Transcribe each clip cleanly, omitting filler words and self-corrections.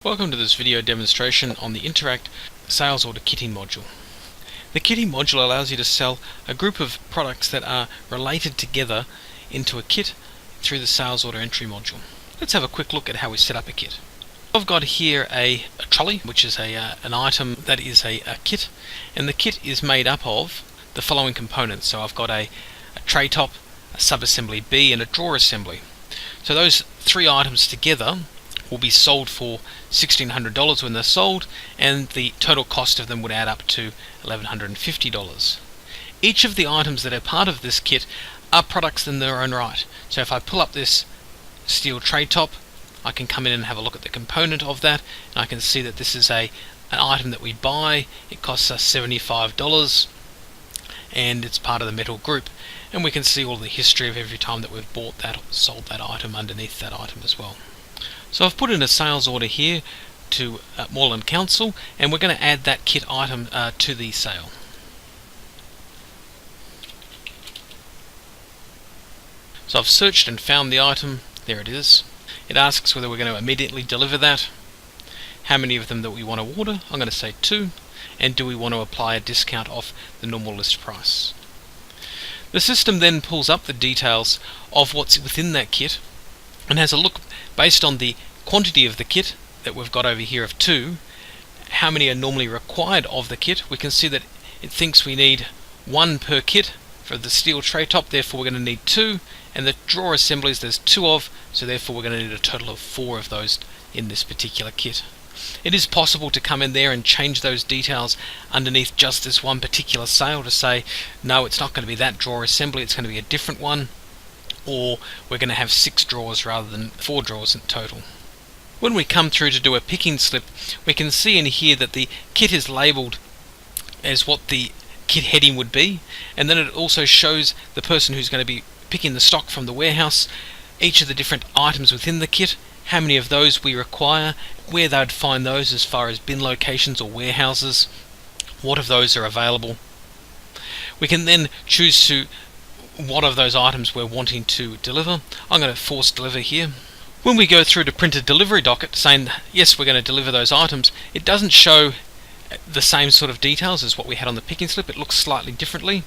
Welcome to this video demonstration on the InterAcct sales order kitting module. The kitting module allows you to sell a group of products that are related together into a kit through the sales order entry module. Let's have a quick look at how we set up a kit. I've got here a trolley, which is an item that is a kit, and the kit is made up of the following components. So I've got a tray top, a sub-assembly B, and a drawer assembly. So those three items together will be sold for $1,600 when they're sold, and the total cost of them would add up to $1,150. Each of the items that are part of this kit are products in their own right. So if I pull up this steel tray top, I can come in and have a look at the component of that, and I can see that this is an item that we buy. It costs us $75, and it's part of the metal group. And we can see all the history of every time that we've bought that or sold that item underneath that item as well. So I've put in a sales order here to Moreland Council, and we're going to add that kit item to the sale. So I've searched and found the item. There it is. It asks whether we're going to immediately deliver that, how many of them that we want to order. I'm going to say 2, and do we want to apply a discount off the normal list price. The system then pulls up the details of what's within that kit and has a look based on the quantity of the kit that we've got over here of 2, how many are normally required of the kit. We can see that it thinks we need 1 per kit for the steel tray top, therefore we're going to need 2, and the drawer assemblies there's 2 of, so therefore we're going to need a total of 4 of those in this particular kit. It is possible to come in there and change those details underneath just this one particular sale to say, no, it's not going to be that drawer assembly, it's going to be a different one, or we're going to have 6 drawers rather than 4 drawers in total. When we come through to do a picking slip, we can see in here that the kit is labelled as what the kit heading would be, and then it also shows the person who's going to be picking the stock from the warehouse, each of the different items within the kit, how many of those we require, where they'd find those as far as bin locations or warehouses, what of those are available. We can then choose to what of those items we're wanting to deliver. I'm going to force deliver here. When we go through to print a delivery docket saying yes, we're going to deliver those items, it doesn't show the same sort of details as what we had on the picking slip. It looks slightly differently.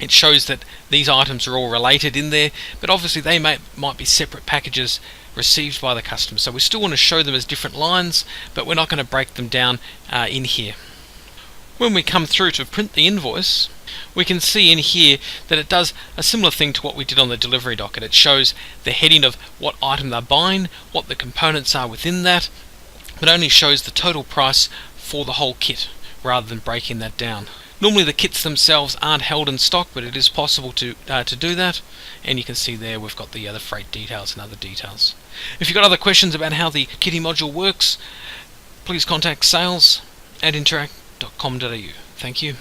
It shows that these items are all related in there, but obviously they might be separate packages received by the customer. So we still want to show them as different lines, but we're not going to break them down in here. When we come through to print the invoice, we can see in here that it does a similar thing to what we did on the delivery docket. It shows the heading of what item they're buying, what the components are within that, but only shows the total price for the whole kit rather than breaking that down. Normally the kits themselves aren't held in stock, but it is possible to do that, and you can see there we've got the other freight details and other details. If you've got other questions about how the kitting module works, please contact sales@interact.com.au. Thank you.